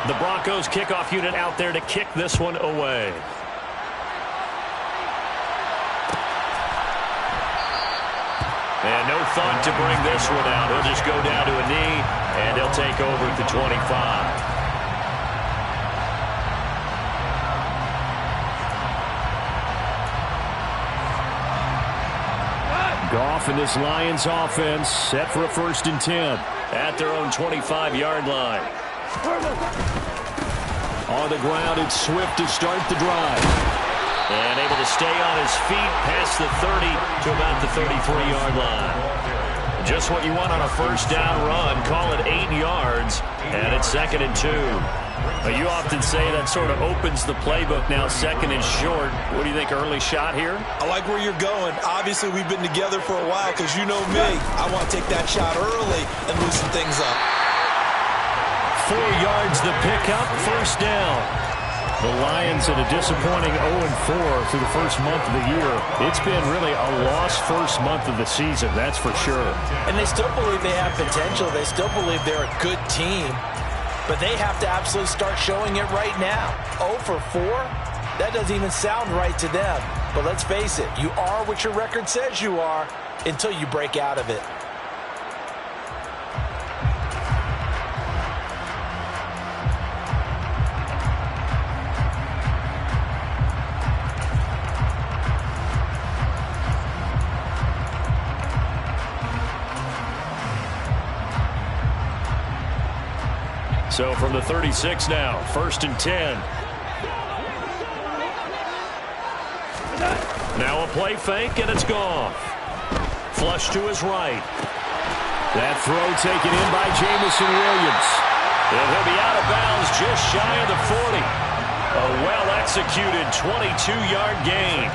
The Broncos kickoff unit out there to kick this one away. And no thought to bring this one out. He'll just go down to a knee, and he'll take over at the 25. Goff and this Lions offense set for a 1st and 10 at their own 25-yard line. On the ground, it's Swift to start the drive. And able to stay on his feet past the 30 to about the 33-yard line. Just what you want on a 1st down run. Call it 8 yards, and it's 2nd and 2. You often say that sort of opens the playbook now, 2nd and short. What do you think, early shot here? I like where you're going. Obviously, we've been together for a while because you know me. I want to take that shot early and loosen things up. 4 yards the pickup, 1st down. The Lions at a disappointing 0-4 through the first month of the year. It's been really a lost first month of the season, that's for sure. And they still believe they have potential. They still believe they're a good team. But they have to absolutely start showing it right now. 0-4? That doesn't even sound right to them. But let's face it, you are what your record says you are until you break out of it. So from the 36 now, 1st and 10. Now a play fake, and it's gone. Flush to his right. That throw taken in by Jamison Williams. And he'll be out of bounds just shy of the 40. A well-executed 22-yard gain.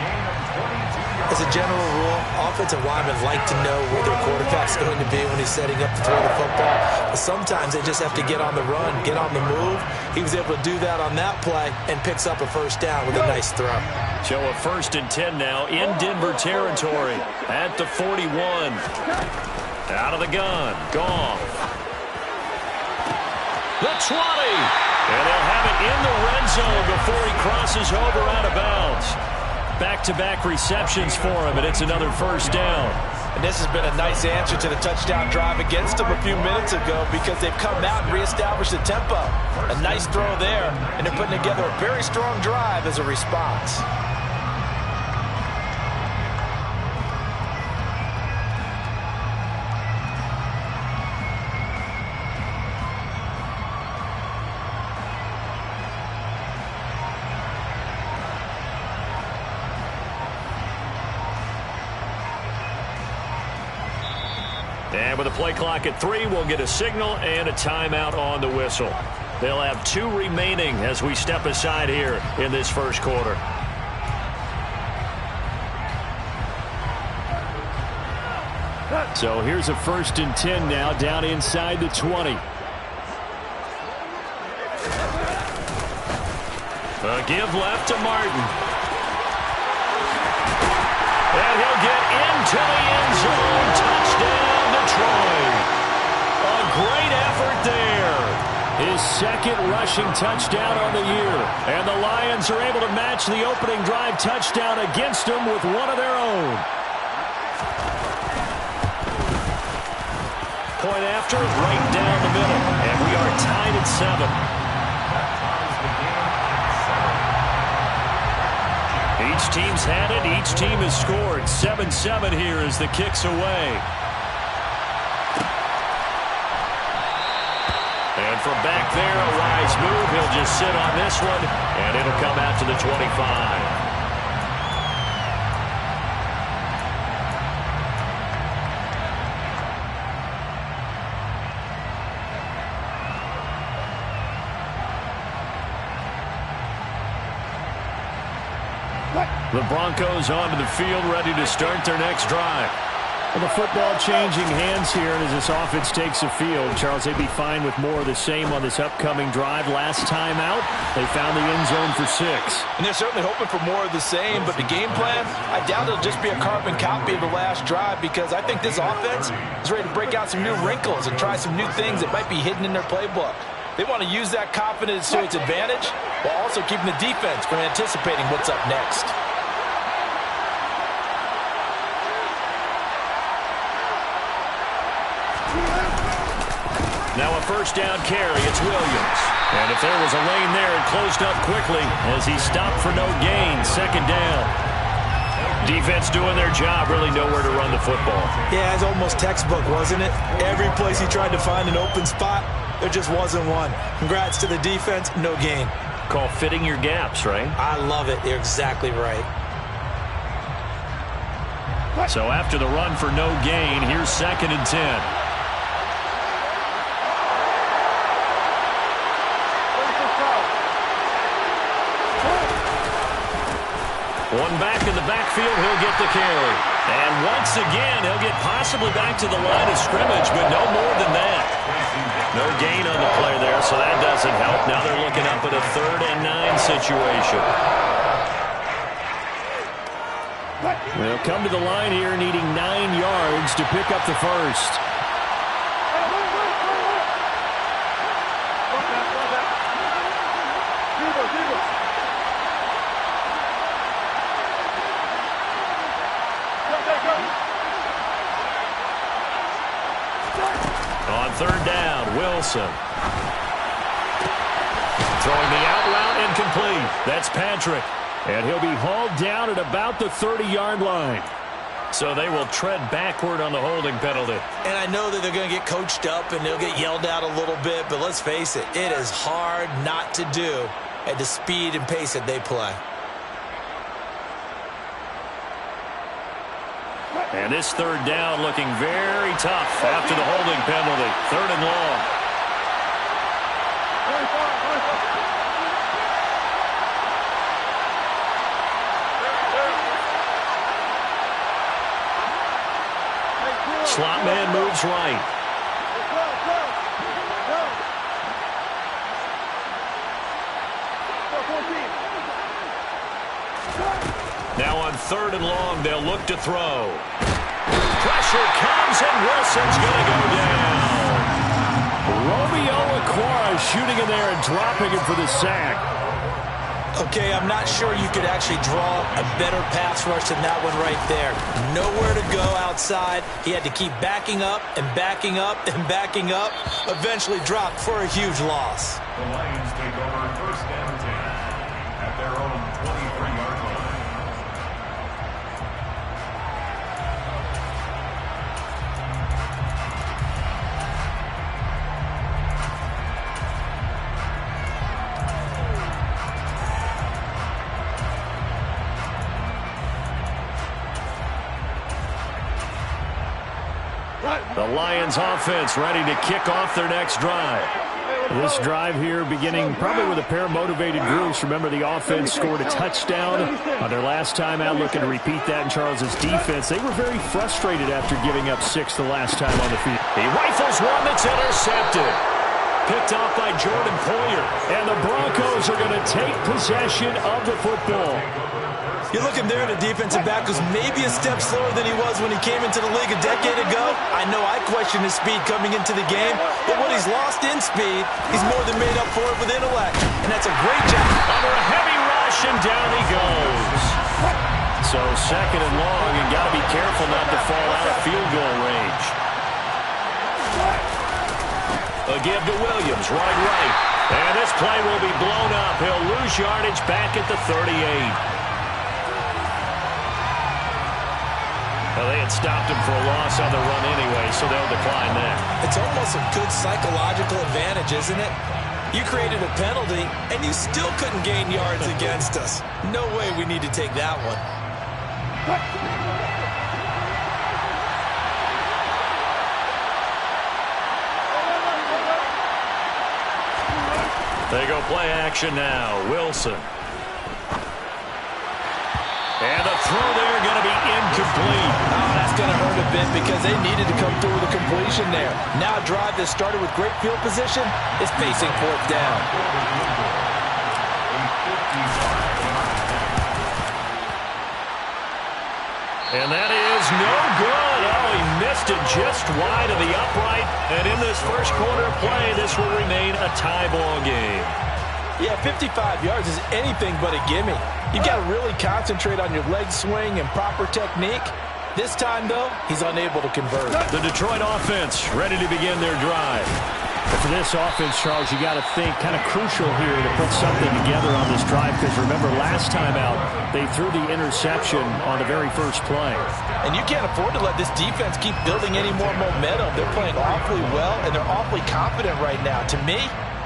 As a general rule, offensive linemen like to know where their quarterback's going to be when he's setting up to throw the football. But sometimes they just have to get on the run, get on the move. He was able to do that on that play and picks up a 1st down with a nice throw. So a 1st and 10 now in Denver territory at the 41. Out of the gun, Goff. The 20. And they'll have it in the red zone before he crosses over out of bounds. Back-to-back receptions for him, and it's another 1st down. And this has been a nice answer to the touchdown drive against them a few minutes ago because they've come out and reestablished the tempo. A nice throw there, and they're putting together a very strong drive as a response. And with a play clock at 3, we'll get a signal and a timeout on the whistle. They'll have 2 remaining as we step aside here in this 1st quarter. So here's a 1st and 10 now down inside the 20. A give left to Martin. And he'll get into the end zone. Touchdown, Detroit. A great effort there. His 2nd rushing touchdown on the year. And the Lions are able to match the opening drive touchdown against them with one of their own. Point after, right down the middle. And we are tied at 7. Each team's had it. Each team has scored. 7-7 here as the kick's away. And from back there, a wise move. He'll just sit on this one, and it'll come out to the 25. The Broncos onto the field, ready to start their next drive. Well, the football changing hands here, and as this offense takes the field, Charles, they'd be fine with more of the same on this upcoming drive. Last time out, they found the end zone for 6. And they're certainly hoping for more of the same, but the game plan, I doubt it'll just be a carbon copy of the last drive because I think this offense is ready to break out some new wrinkles and try some new things that might be hidden in their playbook. They want to use that confidence to its advantage while also keeping the defense from anticipating what's up next. Now a first down carry. It's Williams. And if there was a lane there, it closed up quickly as he stopped for no gain. Second down. Defense doing their job, really nowhere to run the football. Yeah, it's almost textbook, wasn't it? Every place he tried to find an open spot, there just wasn't one. Congrats to the defense, no gain. Call fitting your gaps, right? I love it. You're exactly right. So after the run for no gain, here's 2nd and 10. One back in the backfield, he'll get the carry. And once again, he'll get possibly back to the line of scrimmage, but no more than that. No gain on the play there, so that doesn't help. Now they're looking up at a 3rd and 9 situation. They'll come to the line here needing 9 yards to pick up the first. On 3rd down, Wilson. Throwing the out route incomplete. That's Patrick. And he'll be hauled down at about the 30-yard line. So they will tread backward on the holding penalty. And I know that they're going to get coached up and they'll get yelled at a little bit, but let's face it, it is hard not to do at the speed and pace that they play. And this 3rd down looking very tough after the holding penalty. 3rd and long. Slot man moves right. Now on 3rd and long, they'll look to throw. Pressure comes, and Wilson's going to go down. Romeo Okwara shooting in there and dropping him for the sack. Okay, I'm not sure you could actually draw a better pass rush than that one right there. Nowhere to go outside. He had to keep backing up and backing up and backing up. Eventually dropped for a huge loss. The Lions take over 1st and 10 at their own 23-yard line. The Lions offense ready to kick off their next drive. This drive here beginning probably with a pair of motivated groups. Remember, the offense scored a touchdown on their last time out, looking to repeat that in Charles's defense. They were very frustrated after giving up 6 the last time on the field. He rifles one that's intercepted. Picked off by Jordan Poyer. And the Broncos are going to take possession of the football. You're looking there at a defensive back who's maybe a step slower than he was when he came into the league a decade ago. I know I questioned his speed coming into the game, but what he's lost in speed, he's more than made up for it with intellect. And that's a great job. Under a heavy rush, and down he goes. So 2nd and long, and got to be careful not to fall out of field goal range. A give to Williams, right. And this play will be blown up. He'll lose yardage back at the 38. Well, they had stopped him for a loss on the run anyway, so they'll decline that. It's almost a good psychological advantage, isn't it? You created a penalty, and you still couldn't gain yards against us. No way we need to take that one. They go play action now. Wilson. And the throw there going to be incomplete. Oh, that's going to hurt a bit because they needed to come through with a completion there. Now a drive that started with great field position is facing 4th down. And that is no good. Oh, he missed Busted just wide of the upright. And in this first quarter of play, this will remain a tie ball game. Yeah, 55 yards is anything but a gimme. You've got to really concentrate on your leg swing and proper technique. This time, though, he's unable to convert. The Detroit offense ready to begin their drive. But for this offense, Charles, you got to think kind of crucial here to put something together on this drive, because remember last time out they threw the interception on the very first play. And you can't afford to let this defense keep building any more momentum. They're playing awfully well, and they're awfully confident right now. To me,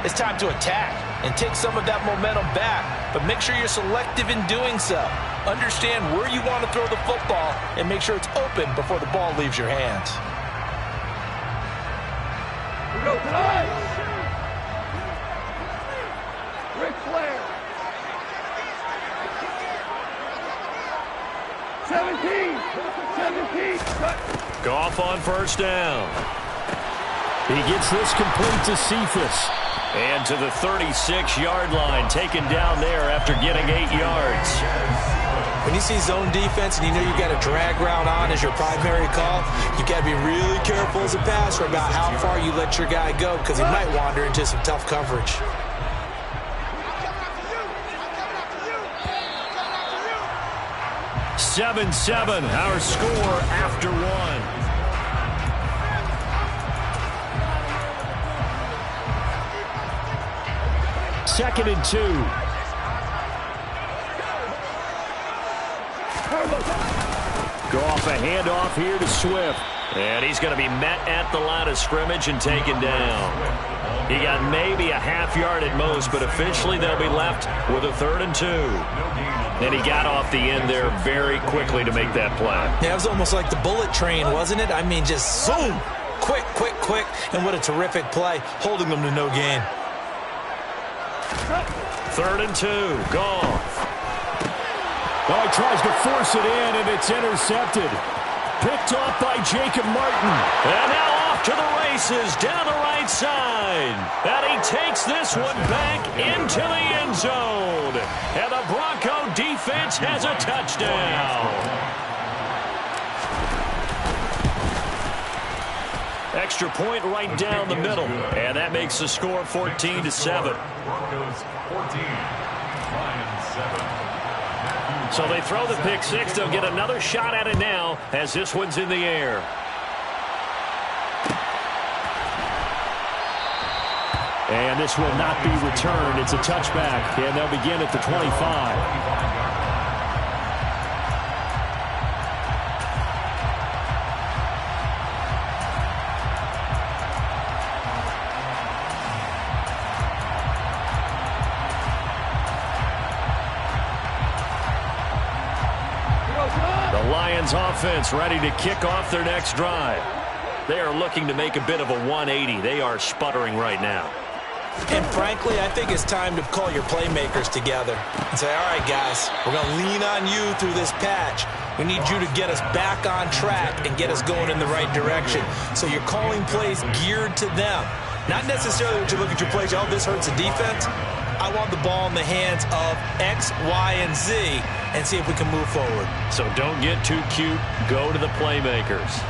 it's time to attack and take some of that momentum back, but make sure you're selective in doing so. Understand where you want to throw the football and make sure it's open before the ball leaves your hands. Go tonight. Ric Flair. 17. Goff on first down. He gets this complete to Cephas. And to the 36-yard line, taken down there after getting 8 yards. When you see zone defense and you know you got a drag route on as your primary call, you got to be really careful as a passer about how far you let your guy go, because he might wander into some tough coverage. Seven, our score after one. Second and 2. Goff, a handoff here to Swift. And he's going to be met at the line of scrimmage and taken down. He got maybe a half yard at most, but officially they'll be left with a 3rd and 2. And he got off the end there very quickly to make that play. Yeah, it was almost like the bullet train, wasn't it? I mean, just zoom. Quick. And what a terrific play, holding them to no gain. 3rd and 2, Goff. Oh, he tries to force it in, and it's intercepted. Picked off by Jacob Martin. And now off to the races down the right side. And he takes this one back into the end zone. And the Bronco defense has a touchdown. Extra point right down the middle. And that makes the score 14-7. Broncos 14, Lions 7. So they throw the pick six. They'll get another shot at it now as this one's in the air. And this will not be returned. It's a touchback, and they'll begin at the 25. Offense ready to kick off their next drive. They are looking to make a bit of a 180. They are sputtering right now. And frankly, I think it's time to call your playmakers together and say, all right, guys, we're going to lean on you through this patch. We need you to get us back on track and get us going in the right direction. So you're calling plays geared to them. Not necessarily what you look at your plays, oh, this hurts the defense. I want the ball in the hands of X, Y, and Z and see if we can move forward. So don't get too cute. Go to the playmakers.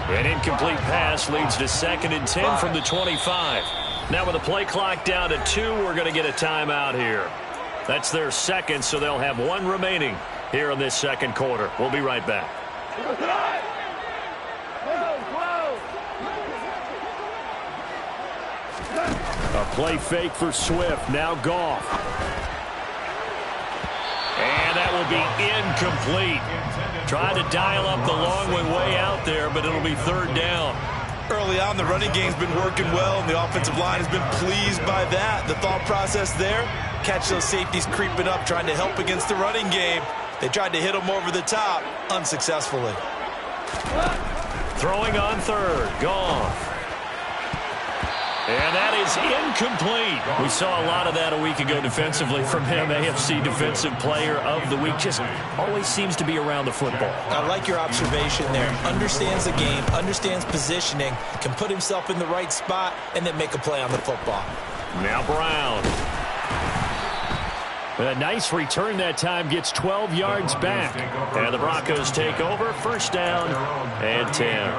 An incomplete pass leads to 2nd and 10 from the 25. Now with the play clock down to 2, we're going to get a timeout here. That's their second, so they'll have one remaining here in this second quarter. We'll be right back. A play fake for Swift. Now Goff. And that will be incomplete. Tried to dial up the long way out there, but it'll be 3rd down. Early on, the running game's been working well, and the offensive line has been pleased by that. The thought process there, catch those safeties creeping up, trying to help against the running game. They tried to hit them over the top, unsuccessfully. Throwing on 3rd, Goff. And that is is incomplete. We saw a lot of that a week ago defensively from him. AFC Defensive Player of the Week. Just always seems to be around the football. I like your observation there. Understands the game, understands positioning, can put himself in the right spot, and then make a play on the football. Now Brown. A nice return that time, gets 12 yards back. And the Broncos take over, first down and 10.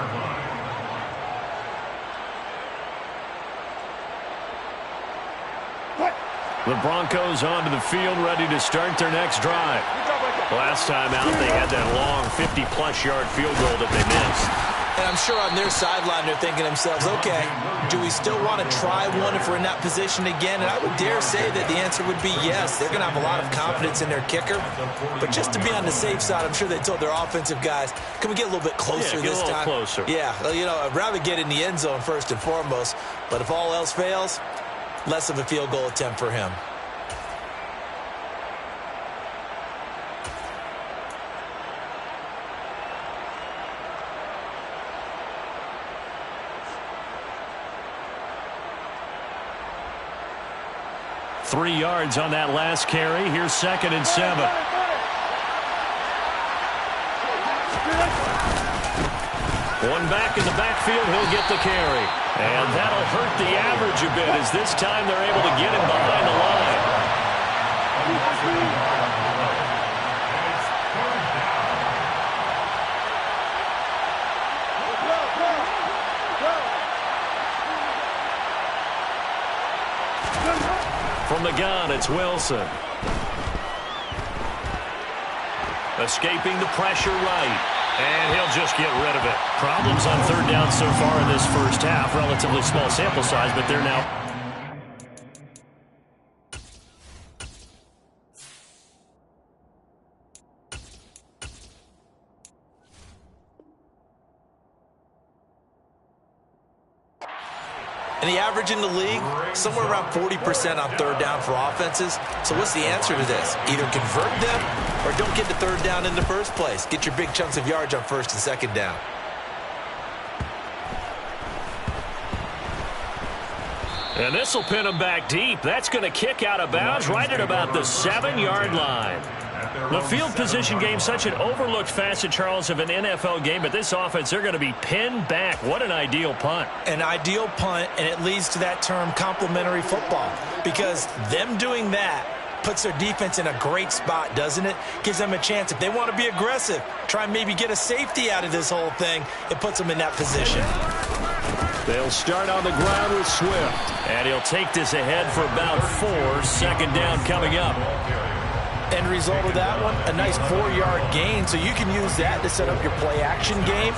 The Broncos onto the field, ready to start their next drive. Last time out, they had that long 50-plus yard field goal that they missed. And I'm sure on their sideline they're thinking to themselves, okay, do we still want to try one if we're in that position again? And I would dare say that the answer would be yes. They're going to have a lot of confidence in their kicker. But just to be on the safe side, I'm sure they told their offensive guys, can we get a little bit closer this time? Closer. Yeah, well, you know, I'd rather get in the end zone first and foremost. But if all else fails, less of a field goal attempt for him. Three yards on that last carry. Here's 2nd and 7. One back in the backfield. He'll get the carry. And that'll hurt the average a bit as this time they're able to get him behind the line. From the gun, it's Wilson. Escaping the pressure right. And he'll just get rid of it. Problems on third down so far in this first half. Relatively small sample size, but they're now... And the average in the league, somewhere around 40% on third down for offenses. So what's the answer to this? Either convert them or don't get the third down in the first place. Get your big chunks of yards on first and second down. And this will pin him back deep. That's going to kick out of bounds right at about the 7-yard line. The field position game, such an overlooked facet, Charles, of an NFL game, but this offense, they're going to be pinned back. What an ideal punt. An ideal punt, and it leads to that term complementary football, because them doing that puts their defense in a great spot, doesn't it? Gives them a chance. If they want to be aggressive, try and maybe get a safety out of this whole thing, it puts them in that position. They'll start on the ground with Swift. And he'll take this ahead for about 4. 2nd down coming up. End result of that one, a nice 4-yard gain, so you can use that to set up your play-action game,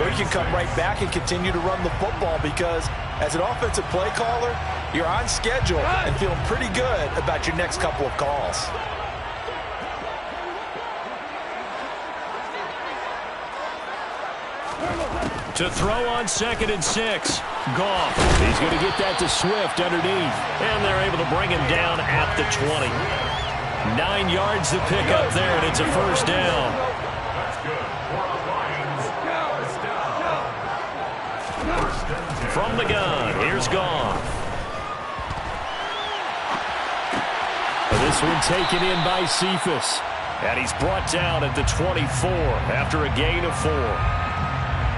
or you can come right back and continue to run the football, because as an offensive play caller, you're on schedule and feeling pretty good about your next couple of calls. To throw on 2nd and 6. Goff. He's going to get that to Swift underneath. And they're able to bring him down at the 20. 9 yards to pick up there, and it's a first down. From the gun, here's Goff. This one taken in by Cephas. And he's brought down at the 24 after a gain of 4.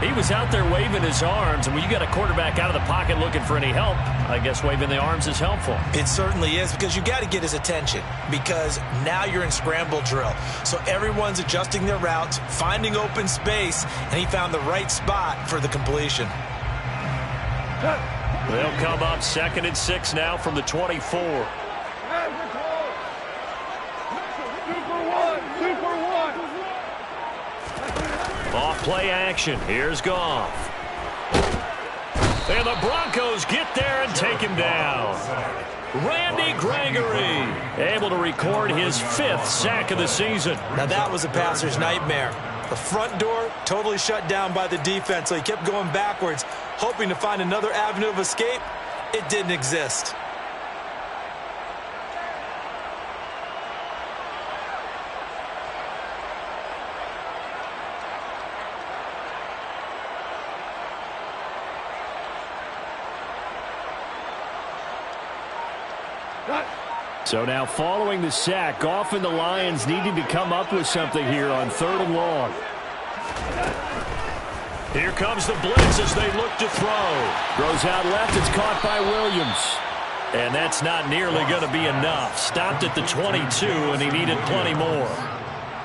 He was out there waving his arms, and when you got a quarterback out of the pocket looking for any help, I guess waving the arms is helpful. It certainly is, because you got to get his attention, because now you're in scramble drill. So everyone's adjusting their routes, finding open space, and he found the right spot for the completion. They'll come up 2nd and 6 now from the 24. Off play action. Here's Goff. And the Broncos get there and take him down. Randy Gregory able to record his 5th sack of the season. Now that was a passer's nightmare. The front door totally shut down by the defense, so he kept going backwards, hoping to find another avenue of escape. It didn't exist. So now following the sack, often the Lions needing to come up with something here on 3rd and long. Here comes the blitz as they look to throw. Throws out left. It's caught by Williams. And that's not nearly going to be enough. Stopped at the 22, and he needed plenty more.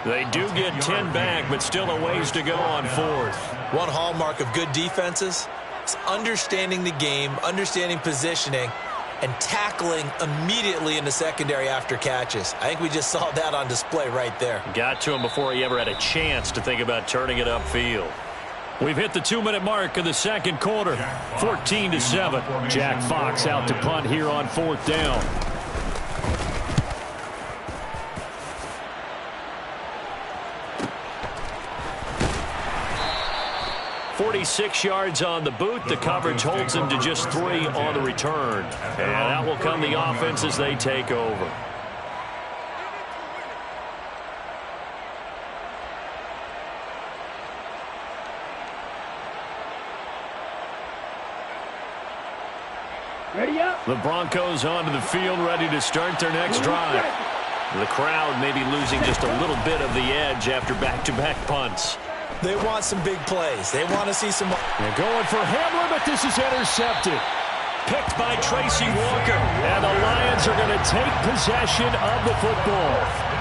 They do get 10 back, but still a ways to go on 4th. One hallmark of good defenses is understanding the game, understanding positioning, and tackling immediately in the secondary after catches. I think we just saw that on display right there. Got to him before he ever had a chance to think about turning it upfield. We've hit the 2-minute mark of the second quarter. 14-7. Jack Fox out to punt here on 4th down. .46 yards on the boot. The coverage holds him to just 3 on the return. And out will come the offense as they take over. Ready up. The Broncos onto the field, ready to start their next drive. The crowd may be losing just a little bit of the edge after back-to-back punts. They want some big plays. They want to see some... They're going for Hamler, but this is intercepted. Picked by Tracy Walker. And the Lions are going to take possession of the football.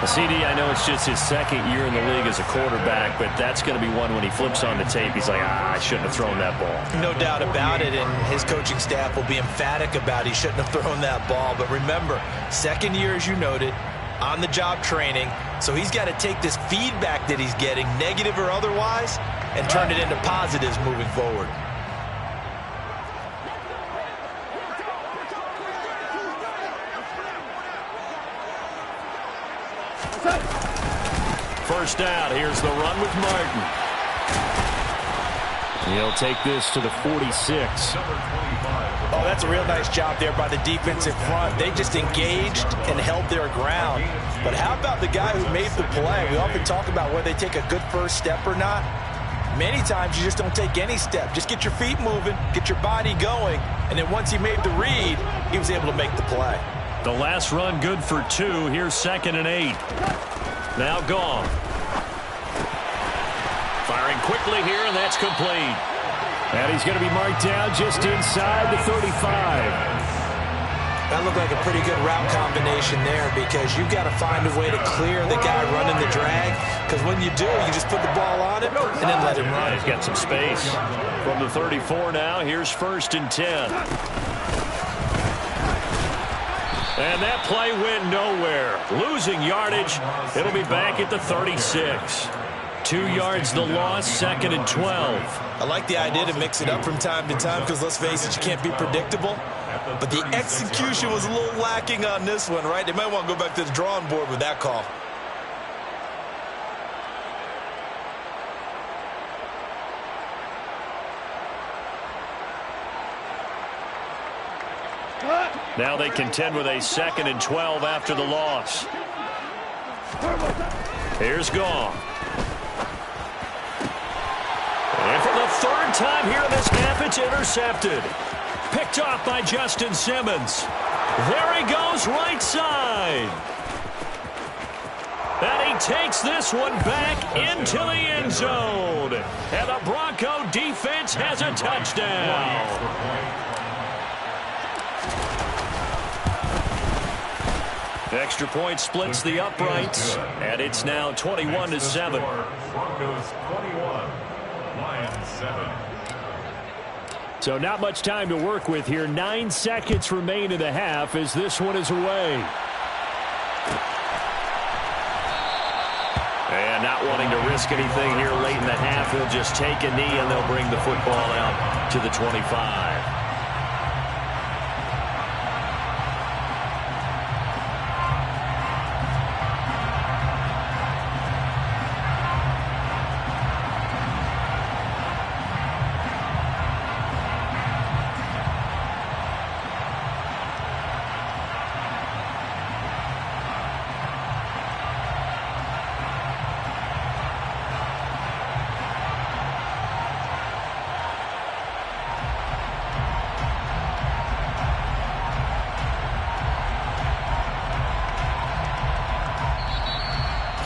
CD, I know it's just his 2nd year in the league as a quarterback, but that's going to be one when he flips on the tape. He's like, I shouldn't have thrown that ball. No doubt about it, and his coaching staff will be emphatic about he shouldn't have thrown that ball. But remember, 2nd year, as you noted, on-the-job training, so he's got to take this feedback that he's getting, negative or otherwise, and turn it into positives moving forward. First down. Here's the run with Martin. He'll take this to the 46. Oh, that's a real nice job there by the defensive front. They just engaged and held their ground. But how about the guy who made the play? We often talk about whether they take a good first step or not. Many times you just don't take any step. Just get your feet moving, get your body going, and then once he made the read, he was able to make the play. The last run good for 2. Here's 2nd and 8. Now gone. Firing quickly here, and that's complete. And he's going to be marked down just inside the 35. That looked like a pretty good route combination there because you've got to find a way to clear the guy running the drag, because when you do, you just put the ball on him and then let him run. He's got some space. From the 34 now, here's 1st and 10. And that play went nowhere. Losing yardage. It'll be back at the 36. 2 yards the loss, 2nd and 12. I like the idea to mix it up from time to time because, let's face it, you can't be predictable. But the execution was a little lacking on this one, right? They might want to go back to the drawing board with that call. Now they contend with a 2nd and 12 after the loss. Here's Gong. And for the 3rd time here in this half, it's intercepted. Picked off by Justin Simmons. There he goes, right side. And he takes this one back into the end zone. And the Bronco defense has a touchdown. Extra point splits the uprights, and it's now 21-7. Broncos 21, Lions 7. So not much time to work with here. 9 seconds remain in the half as this one is away. And not wanting to risk anything here late in the half, he'll just take a knee and they'll bring the football out to the 25.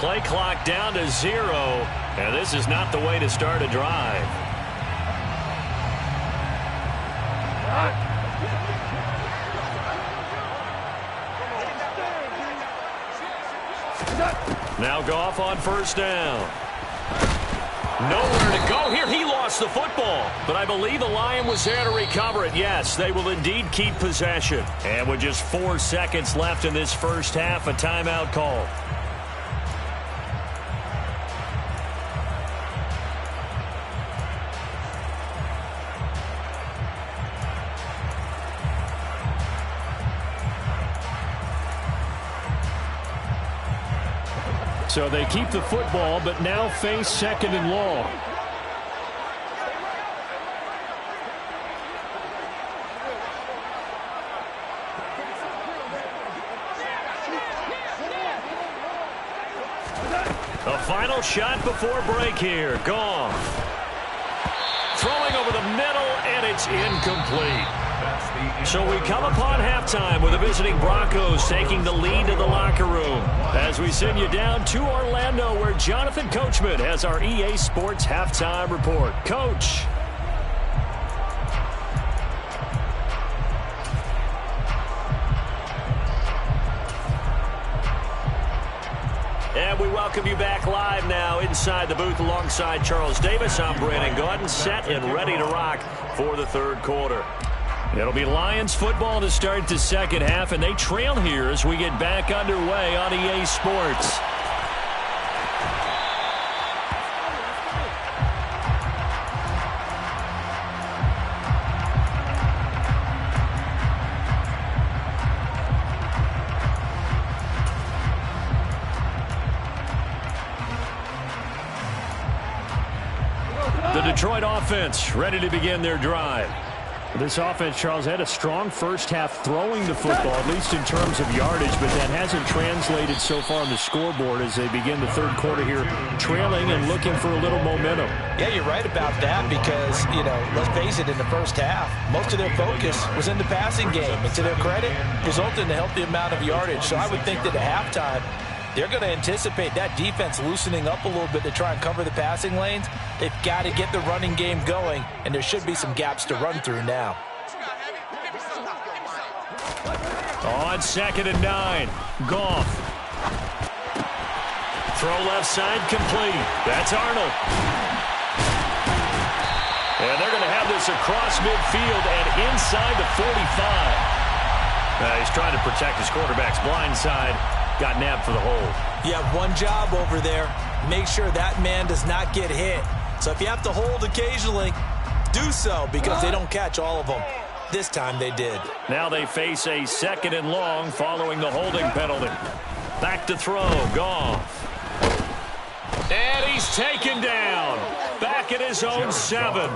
Play clock down to 0, and this is not the way to start a drive. Now Goff on first down. Nowhere to go here. He lost the football, but I believe the Lion was there to recover it. Yes, they will indeed keep possession. And with just 4 seconds left in this first half, a timeout call. So they keep the football, but now face 2nd and long. A final shot before break here. Goff. Throwing over the middle, and it's incomplete. So we come upon halftime with the visiting Broncos taking the lead to the locker room as we send you down to Orlando where Jonathan Coachman has our EA Sports halftime report. Coach. And we welcome you back live now inside the booth alongside Charles Davis. I'm Brandon Gaudin, set and ready to rock for the third quarter. It'll be Lions football to start the second half, and they trail here as we get back underway on EA Sports. The Detroit offense ready to begin their drive. This offense, Charles, had a strong first half throwing the football, at least in terms of yardage, but that hasn't translated so far on the scoreboard as they begin the third quarter here, trailing and looking for a little momentum. Yeah, you're right about that because, let's face it, in the first half, most of their focus was in the passing game. And to their credit, resulted in a healthy amount of yardage. So I would think that at halftime, they're going to anticipate that defense loosening up a little bit to try and cover the passing lanes. They've got to get the running game going, and there should be some gaps to run through now. On 2nd and 9, Goff. Throw left side complete. That's Arnold. And they're going to have this across midfield and inside the 45. He's trying to protect his quarterback's blind side. Got nabbed for the hold. You have one job over there. Make sure that man does not get hit. So if you have to hold occasionally, do so because they don't catch all of them. This time they did. Now they face a 2nd and long following the holding penalty. Back to throw. Goff. And he's taken down. Back at his own 7.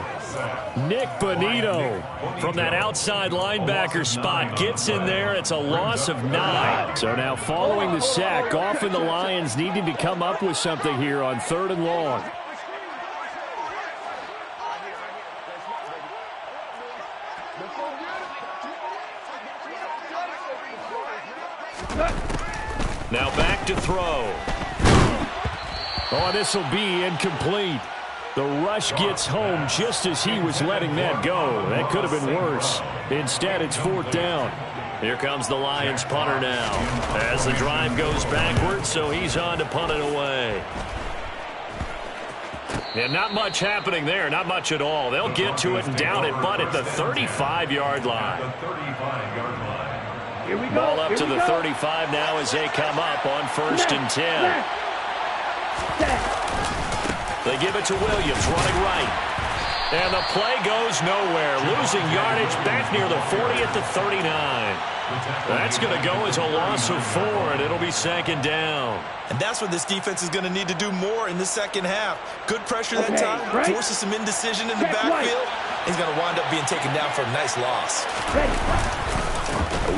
Nick Bonito From that outside linebacker spot, gets in there. It's a loss of 9. So now following the sack, Goff and the Lions needing to come up with something here on 3rd and long. Now back to throw. Oh, this will be incomplete. The rush gets home just as he was letting that go. That could have been worse. Instead, it's 4th down. Here comes the Lions punter now as the drive goes backwards, so he's on to punt it away. Yeah, not much happening there, not much at all. They'll get to it and down it, but at the 35-yard line. Ball up to the 35 now as they come up on 1st and 10. They give it to Williams, running right. And the play goes nowhere. Losing yardage back near the 40 at the 39. That's going to go as a loss of 4, and it'll be 2nd down. And that's what this defense is going to need to do more in the second half. Good pressure that time, forces some indecision in the backfield. He's going to wind up being taken down for a nice loss.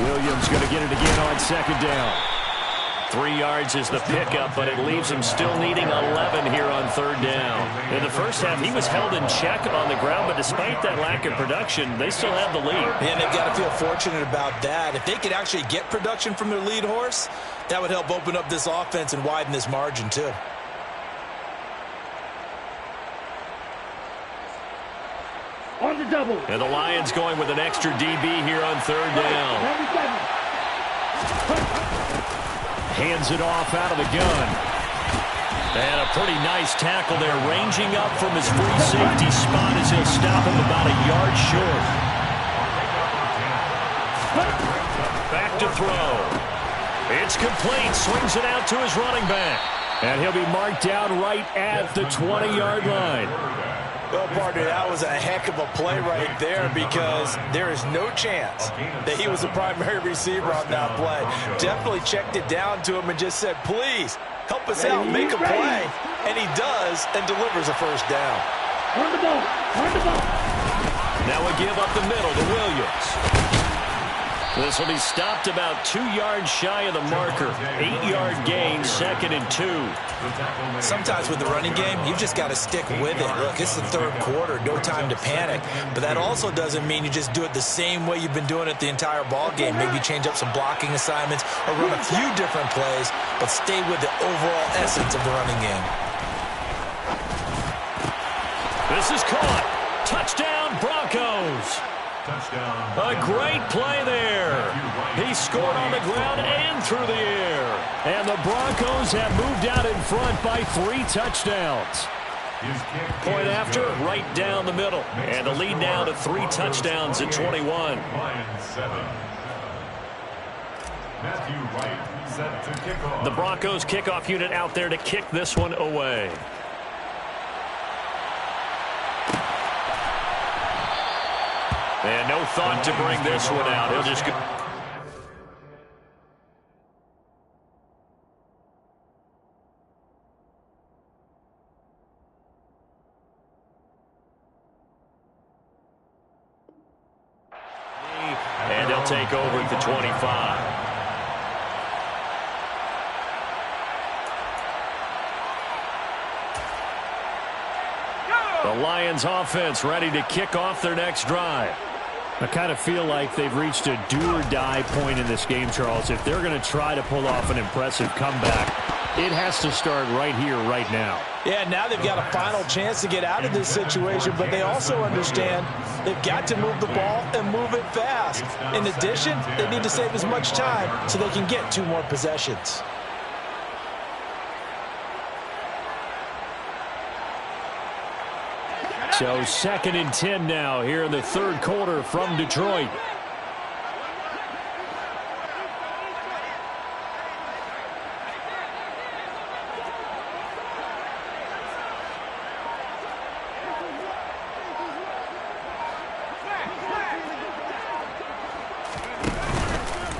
Williams going to get it again on 2nd down. 3 yards is the pickup, but it leaves him still needing 11 here on third down. In the first half, he was held in check on the ground, but despite that lack of production, they still have the lead. And they've got to feel fortunate about that. If they could actually get production from their lead horse, that would help open up this offense and widen this margin too. On the double. And the Lions going with an extra DB here on third down. 97. Hands it off out of the gun. And a pretty nice tackle there, ranging up from his free safety spot as he'll stop him about a yard short. Back to throw. It's complete. Swings it out to his running back. And he'll be marked down right at the 20-yard line. Well, partner, that was a heck of a play right there because there is no chance that he was the primary receiver on that play. Definitely checked it down to him and just said, please, help us out, make a play. And he does and delivers a first down. On the ball. On the ball. Now we give up the middle to Williams. This will be stopped about 2 yards shy of the marker. 8-yard gain, 2nd and 2. Sometimes with the running game, you've just got to stick with it. Look, it's the third quarter, no time to panic. But that also doesn't mean you just do it the same way you've been doing it the entire ball game. Maybe change up some blocking assignments or run a few different plays, but stay with the overall essence of the running game. This is caught. Touchdown, Broncos. A great play there. He scored on the ground and through the air. And the Broncos have moved out in front by 3 touchdowns. Point after, right down the middle. And the lead now to 3 touchdowns at 21. The Broncos kickoff unit out there to kick this one away. And no thought to bring this one out. He'll just go. And they'll take over at the 25. The Lions offense ready to kick off their next drive. I kind of feel like they've reached a do-or-die point in this game, Charles. If they're going to try to pull off an impressive comeback, it has to start right here, right now. Yeah, now they've got a final chance to get out of this situation, but they also understand they've got to move the ball and move it fast. In addition, they need to save as much time so they can get 2 more possessions. So 2nd and 10 now here in the third quarter from Detroit.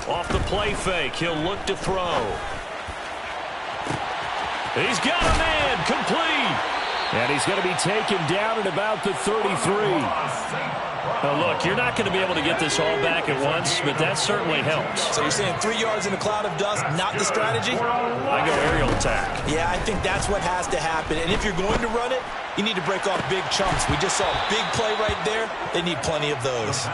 Off the play fake, he'll look to throw. He's got a man, complete. And he's going to be taken down at about the 33. Now look, you're not going to be able to get this all back at once, but that certainly helps. So you're saying 3 yards in a cloud of dust, not the strategy? I go aerial attack. Yeah, I think that's what has to happen. And if you're going to run it, you need to break off big chunks. We just saw a big play right there. They need plenty of those.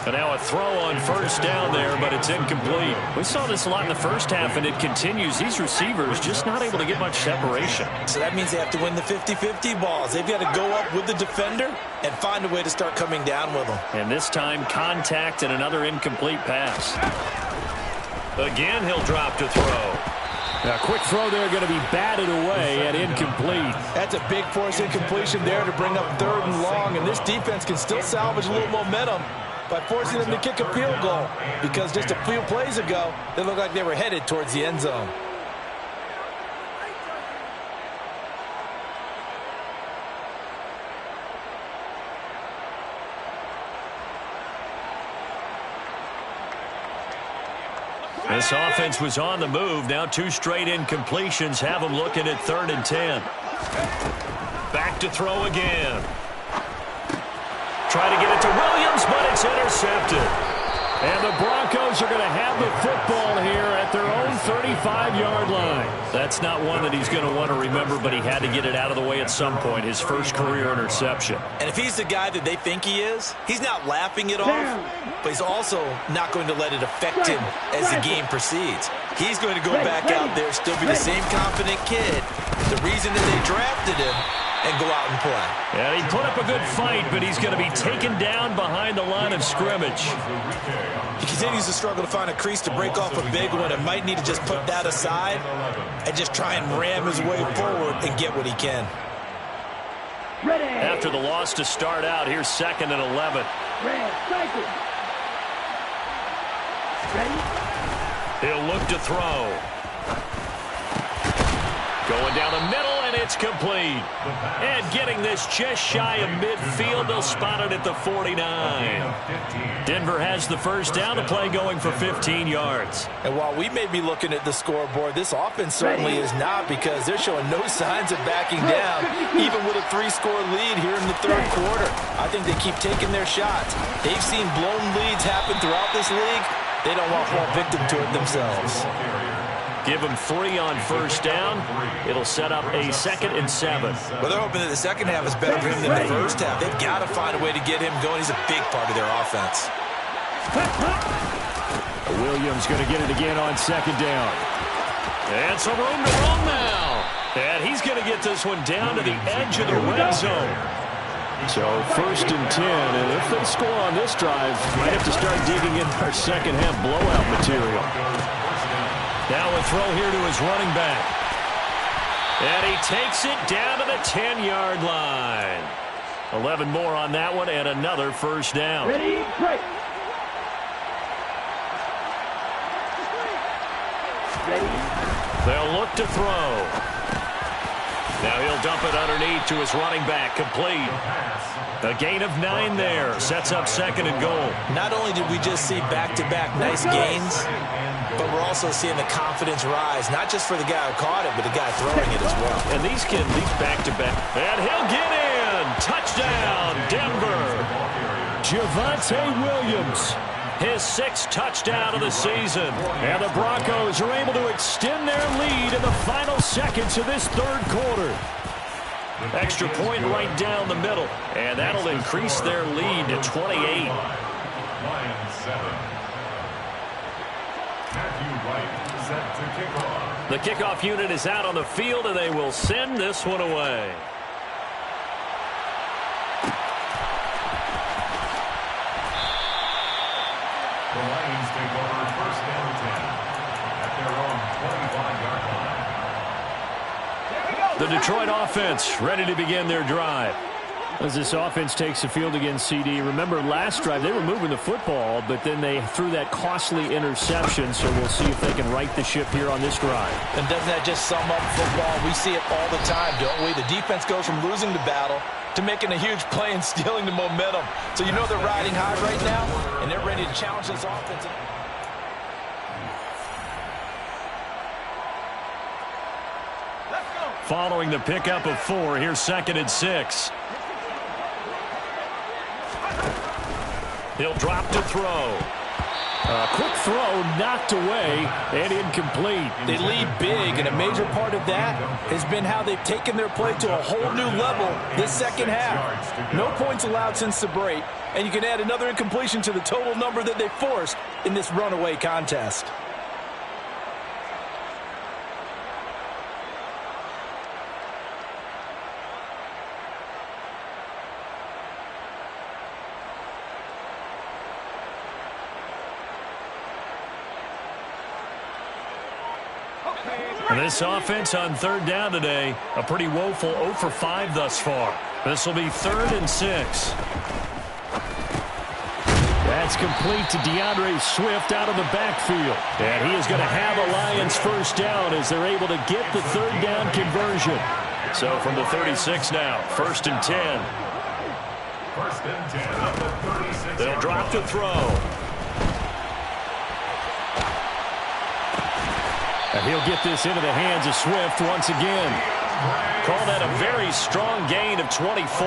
And now a throw on first down there, but it's incomplete. We saw this a lot in the first half, and it continues. These receivers just not able to get much separation. So that means they have to win the 50-50 balls. They've got to go up with the defender and find a way to start coming down with them. And this time, contact and another incomplete pass. Again, he'll drop to throw. A quick throw there going to be batted away and incomplete. That's a big force incompletion there to bring up 3rd and long, and this defense can still salvage a little momentum by forcing them to kick a field goal, because just a few plays ago, they looked like they were headed towards the end zone. This offense was on the move. Now 2 straight incompletions have them looking at 3rd and 10. Back to throw again. Try to get it to Williams, but it's intercepted. And the Broncos are going to have the football here at their own 35. 35-yard line. That's not one that he's going to want to remember, but he had to get it out of the way at some point, his first career interception. And if he's the guy that they think he is, he's not laughing it off, but he's also not going to let it affect him as the game proceeds. He's going to go back out there, still be the same confident kid, the reason that they drafted him, and go out and play. And he put up a good fight, but he's going to be taken down behind the line of scrimmage. He continues to struggle to find a crease to break off a big one and might need to just put that aside and just try and ram his way forward and get what he can. After the loss to start out, here's 2nd and 11. He'll look to throw. Going down the middle, and it's complete. And getting this just shy of midfield, they'll spot it at the 49. Denver has the first down, the play going for 15 yards. And while we may be looking at the scoreboard, this offense certainly is not, because they're showing no signs of backing down, even with a 3-score lead here in the third quarter. I think they keep taking their shots. They've seen blown leads happen throughout this league. They don't want to fall victim to it themselves. Give him 3 on first down. It'll set up a 2nd and 7. Well, they're hoping that the second half is better for him than the first half. They've got to find a way to get him going. He's a big part of their offense. Williams going to get it again on 2nd down. And some room to run now. And he's going to get this one down to the edge of the red zone. So 1st and 10, and if they score on this drive, might have to start digging in our second half blowout material. Now a throw here to his running back. And he takes it down to the 10-yard line. 11 more on that one, and another first down. Ready, break. Ready. They'll look to throw. Now he'll dump it underneath to his running back, complete. A gain of 9 there, sets up 2nd and goal. Not only did we just see back-to-back nice gains, but we're also seeing the confidence rise, not just for the guy who caught it, but the guy throwing it as well. And these back-to-back. And he'll get in. Touchdown, Denver. Javonte Williams, his 6th touchdown of the season. And the Broncos are able to extend their lead in the final seconds of this third quarter. Extra point right down the middle. And that'll increase their lead to 28. The kickoff unit is out on the field, and they will send this one away. The Lions take over 1st and 10 at their own 25-yard line. The Detroit offense ready to begin their drive. As this offense takes the field against CD, remember last drive they were moving the football, but then they threw that costly interception, so we'll see if they can right the ship here on this drive. And doesn't that just sum up football? We see it all the time, don't we? The defense goes from losing the battle to making a huge play and stealing the momentum. So you know they're riding high right now, and they're ready to challenge this offense. Following the pickup of 4, here's 2nd and 6. He'll drop to throw. A quick throw knocked away and incomplete. They lead big, and a major part of that has been how they've taken their play to a whole new level this second half. No points allowed since the break, and you can add another incompletion to the total number that they forced in this runaway contest. And this offense on 3rd down today, a pretty woeful 0 for 5 thus far. This will be 3rd and 6. That's complete to DeAndre Swift out of the backfield. And he is going to have a Lions first down as they're able to get the 3rd down conversion. So from the 36 now, 1st and 10. 1st and 10 at the 36. They'll drop to throw. And he'll get this into the hands of Swift once again. Call that a very strong gain of 24.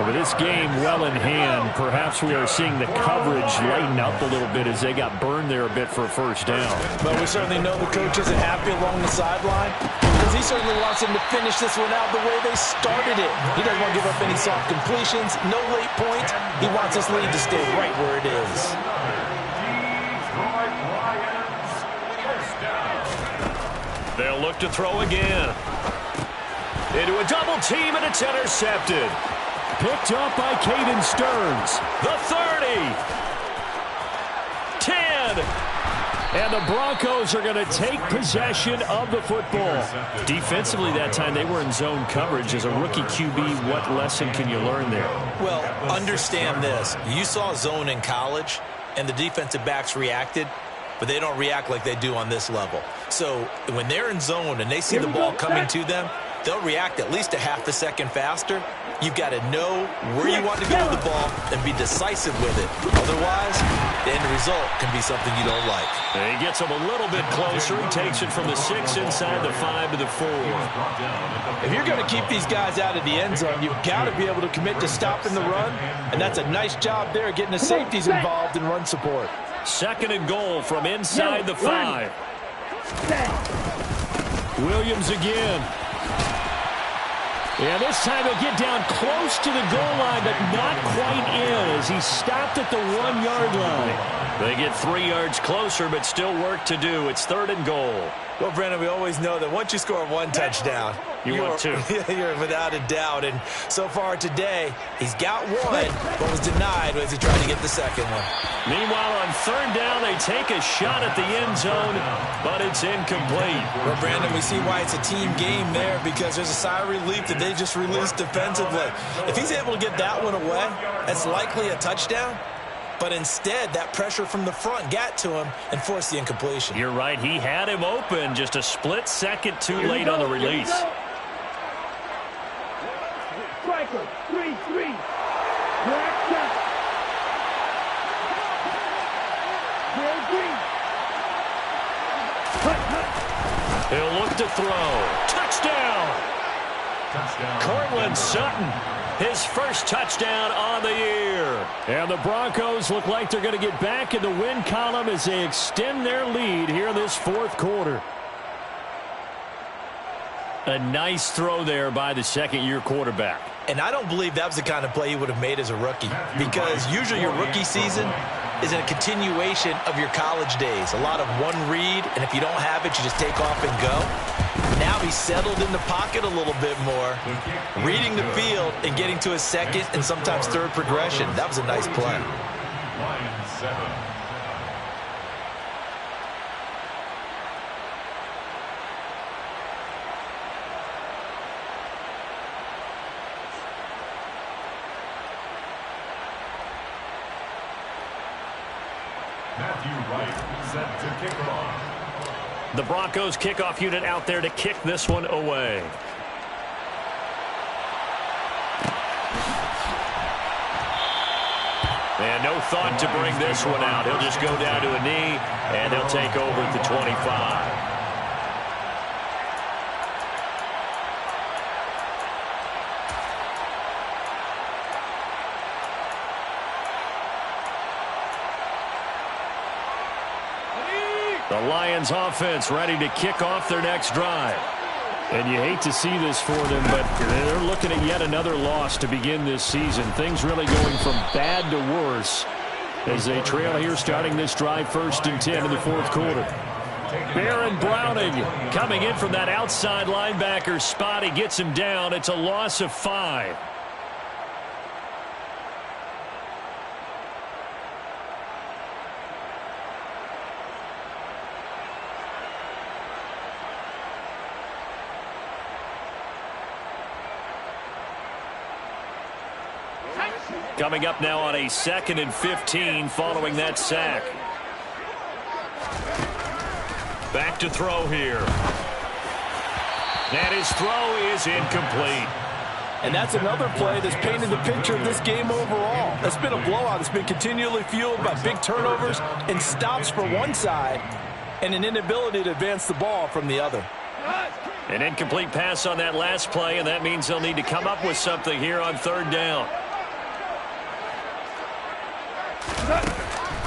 With this game well in hand, perhaps we are seeing the coverage lighten up a little bit as they got burned there a bit for a first down. But we certainly know the coach isn't happy along the sideline because he certainly wants them to finish this one out the way they started it. He doesn't want to give up any soft completions, no late points. He wants this lead to stay right where it is. They'll look to throw again. Into a double team, and it's intercepted. Picked up by Caden Stearns. The 30. 10. And the Broncos are going to take possession of the football. Defensively that time, they were in zone coverage. As a rookie QB, what lesson can you learn there? Well, understand this. You saw zone in college, and the defensive backs reacted, but they don't react like they do on this level. So when they're in zone and they see the ball coming to them, they'll react at least a half a second faster. You've got to know where you want to go with the ball and be decisive with it. Otherwise, the end result can be something you don't like. And he gets him a little bit closer. He takes it from the 6 inside the 5 to the 4. If you're going to keep these guys out of the end zone, you've got to be able to commit to stopping the run, and that's a nice job there getting the safeties involved in run support. 2nd and goal from inside the 5. Williams again. Yeah, this time he'll get down close to the goal line, but not quite in as he stopped at the 1-yard line. They get 3 yards closer, but still work to do. It's 3rd and goal. Well, Brandon, we always know that once you score one touchdown, want two. You're without a doubt. And so far today, he's got one, but was denied as he tried to get the second one. Meanwhile, on 3rd down, they take a shot at the end zone, but it's incomplete. Well, Brandon, we see why it's a team game there because there's a sigh of relief that they just released defensively. If he's able to get that one away, that's likely a touchdown. But instead, that pressure from the front got to him and forced the incompletion. You're right. He had him open. Just a split second too late on the release. Striker, 3-3. Black shot. He'll look to throw. Touchdown! Cortland Sutton, his first touchdown on the year. And the Broncos look like they're going to get back in the win column as they extend their lead here in this 4th quarter. A nice throw there by the 2nd-year quarterback. And I don't believe that was the kind of play he would have made as a rookie because usually your rookie season is a continuation of your college days. A lot of one read, and if you don't have it, you just take off and go. Now he's settled in the pocket a little bit more, reading the field and getting to his 2nd and sometimes 3rd progression. That was a nice play. Lions 7. Matthew Wright set to kick off. The Broncos kickoff unit out there to kick this one away. And no thought to bring this one out. He'll just go down to a knee, and he'll take over at the 25. The Lions offense ready to kick off their next drive. And you hate to see this for them, but they're looking at yet another loss to begin this season. Things really going from bad to worse as they trail here starting this drive 1st and 10 in the 4th quarter. Baron Browning coming in from that outside linebacker spot. He gets him down. It's a loss of 5. Coming up now on a 2nd and 15 following that sack. Back to throw here. And his throw is incomplete. And that's another play that's painted the picture of this game overall. It's been a blowout. It's been continually fueled by big turnovers and stops for one side and an inability to advance the ball from the other. An incomplete pass on that last play, and that means they'll need to come up with something here on third down.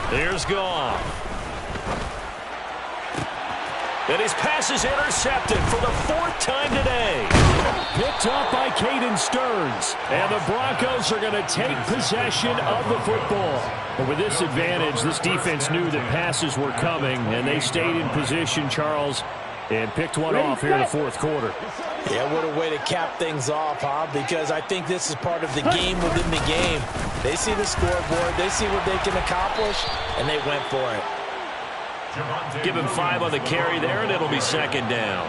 Here's Goff. And his pass is intercepted for the 4th time today. Picked up by Caden Stearns. And the Broncos are going to take possession of the football. But with this advantage, this defense knew that passes were coming, and they stayed in position, Charles, and picked one off here in the 4th quarter. Yeah, what a way to cap things off, huh? Because I think this is part of the game within the game. They see the scoreboard, they see what they can accomplish, and they went for it. Give him 5 on the carry there, and it'll be 2nd down.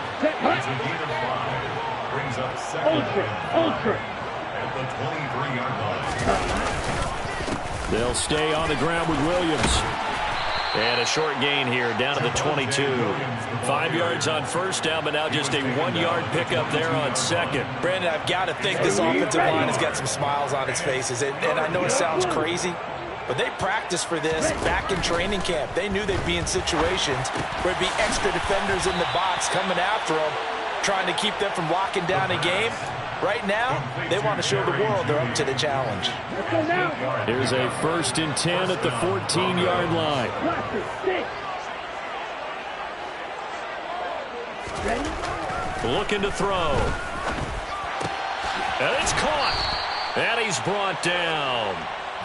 Brings up 2nd at the 23-yard line. They'll stay on the ground with Williams. And a short gain here down to the 22. 5 yards on 1st down, but now just a 1-yard pickup there on 2nd. Brandon, I've got to think this offensive line has got some smiles on its faces. And I know it sounds crazy, but they practiced for this back in training camp. They knew they'd be in situations where it'd be extra defenders in the box coming after them, trying to keep them from locking down a game. Right now, they want to show the world they're up to the challenge. Here's a 1st and 10 at the 14-yard line. Looking to throw. And it's caught. And he's brought down.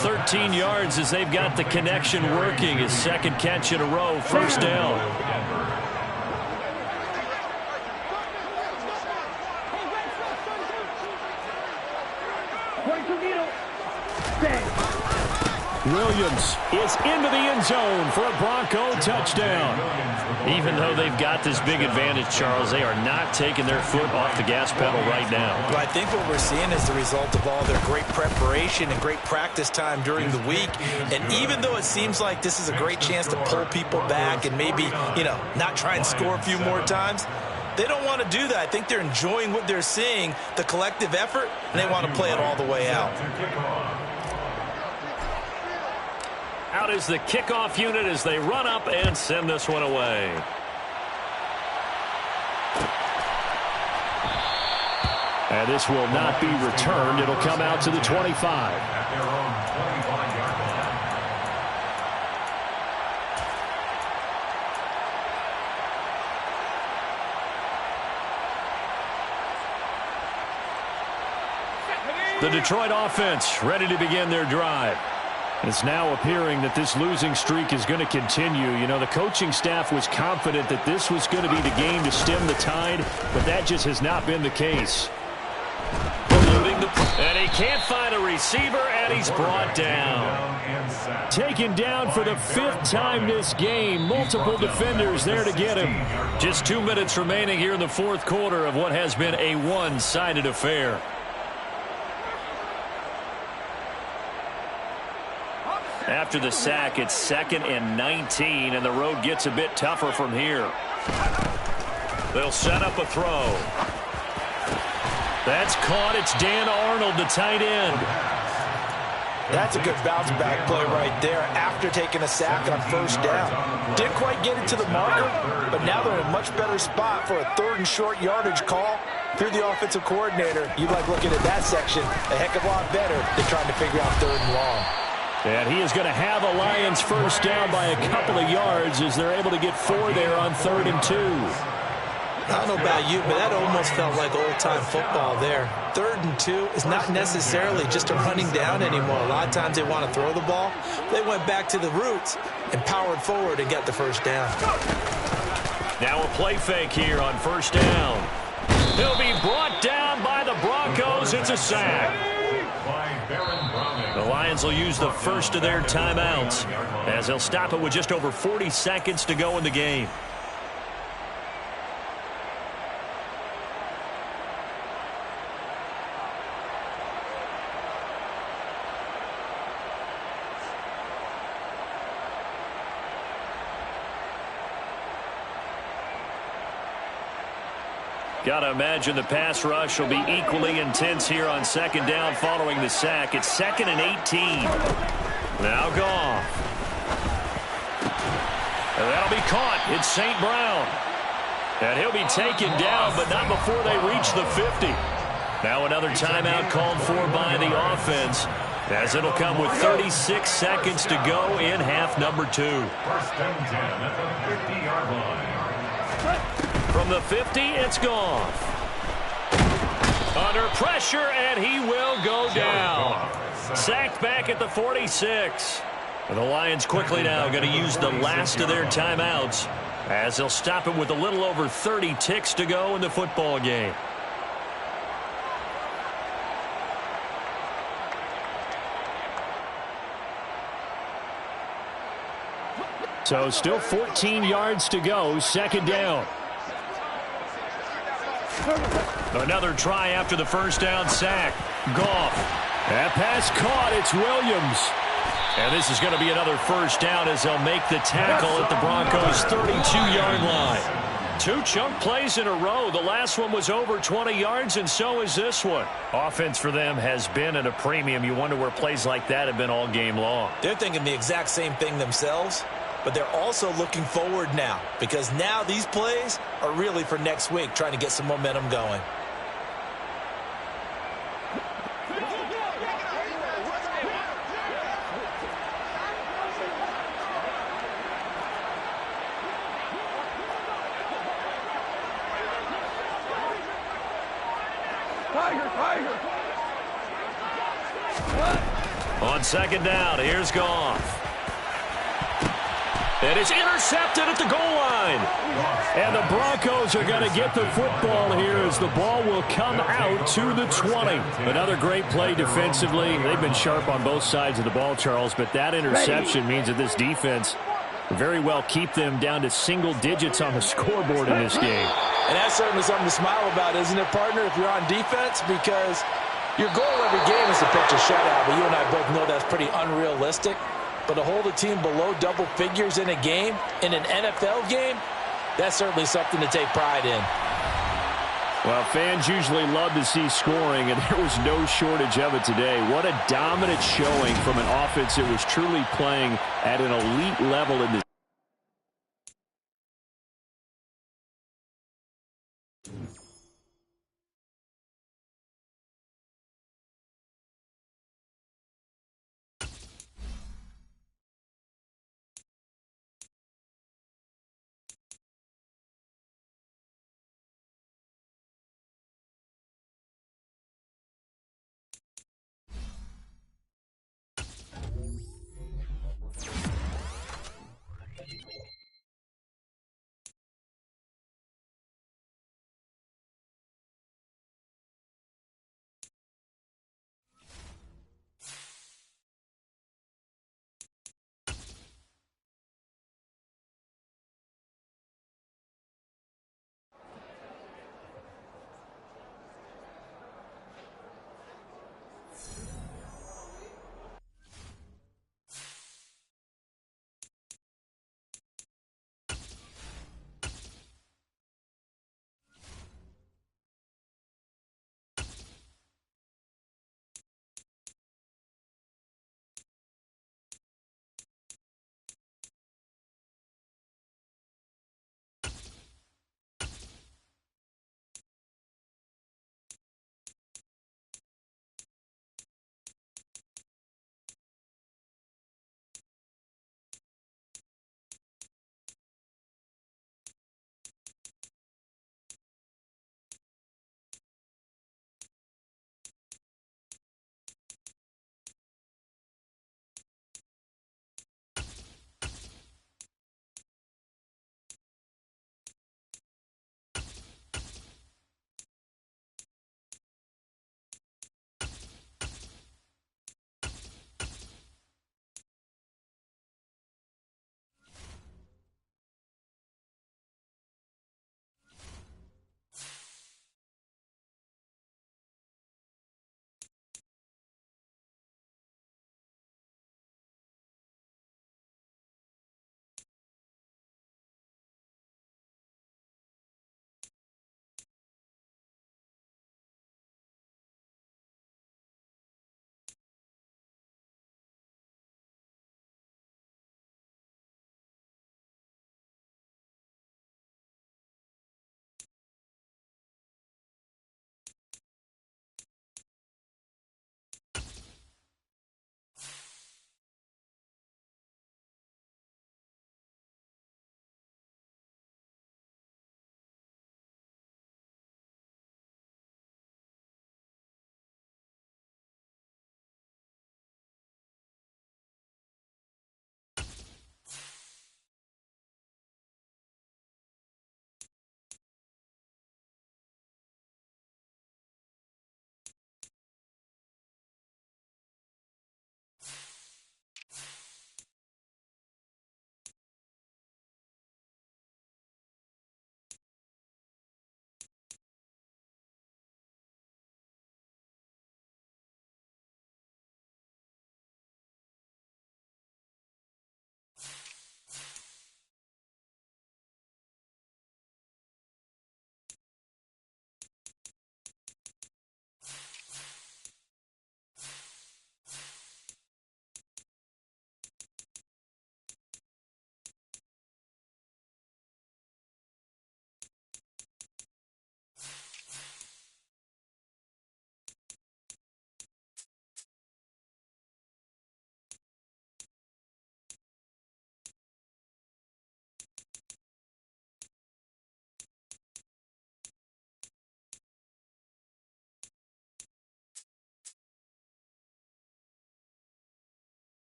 13 yards as they've got the connection working. His 2nd catch in a row, 1st down. Williams is into the end zone for a Bronco touchdown. Even though they've got this big advantage, Charles, they are not taking their foot off the gas pedal right now. But I think what we're seeing is the result of all their great preparation and great practice time during the week. And even though it seems like this is a great chance to pull people back and maybe, not try and score a few more times, they don't want to do that. I think they're enjoying what they're seeing, the collective effort, and they want to play it all the way out. Out is the kickoff unit as they run up and send this one away. And this will not be returned. It'll come out to the 25. At their own 25-yard line. The Detroit offense ready to begin their drive. It's now appearing that this losing streak is going to continue. The coaching staff was confident that this was going to be the game to stem the tide, but that just has not been the case. And he can't find a receiver, and he's brought down. Taken down for the 5th time this game. Multiple defenders there to get him. Just 2 minutes remaining here in the 4th quarter of what has been a one-sided affair. After the sack, it's 2nd and 19, and the road gets a bit tougher from here. They'll set up a throw. That's caught. It's Dan Arnold, the tight end. That's a good bounce-back play right there after taking a sack on 1st down. Didn't quite get it to the marker, but now they're in a much better spot for a 3rd and short yardage call. If you're the offensive coordinator, you like looking at that section a heck of a lot better than trying to figure out 3rd and long. And he is going to have a Lions 1st down by a couple of yards as they're able to get 4 there on 3rd and 2. I don't know about you, but that almost felt like old-time football there. 3rd and 2 is not necessarily just a running down anymore. A lot of times they want to throw the ball. They went back to the roots and powered forward and got the 1st down. Now a play fake here on 1st down. He'll be brought down by the Broncos. It's a sack. The Lions will use the first of their timeouts as they'll stop it with just over 40 seconds to go in the game. Got to imagine the pass rush will be equally intense here on 2nd down following the sack. It's 2nd and 18. Now Goff. And that'll be caught. It's St. Brown. And he'll be taken down, but not before they reach the 50. Now another timeout called for by the offense, as it'll come with 36 seconds to go in half number 2. First and 10 at the 50-yard line. From the 50, it's Goff. Under pressure, and he will go down. Sacked back at the 46. And the Lions quickly now going to use the last of their timeouts, as they'll stop it with a little over 30 ticks to go in the football game. So still 14 yards to go, second down. Another try after the first down sack. Goff. That pass caught. It's Williams. And this is going to be another first down as they'll make the tackle at the Broncos' 32-yard line. 2 chunk plays in a row. The last one was over 20 yards, and so is this one. Offense for them has been at a premium. You wonder where plays like that have been all game long. They're thinking the exact same thing themselves, but they're also looking forward now, because now these plays are really for next week, trying to get some momentum going. On second down, here's Goff. And it's intercepted at the goal line. And the Broncos are going to get the football here as the ball will come out to the 20. Another great play defensively. They've been sharp on both sides of the ball, Charles, but that interception means that this defense very well keep them down to single digits on the scoreboard in this game. And that's certainly something to smile about, isn't it, partner, if you're on defense? Because your goal every game is to pitch a shutout, but you and I both know that's pretty unrealistic. But to hold a team below double figures in a game, in an NFL game, that's certainly something to take pride in. Well, fans usually love to see scoring, and there was no shortage of it today. What a dominant showing from an offense that was truly playing at an elite level in this.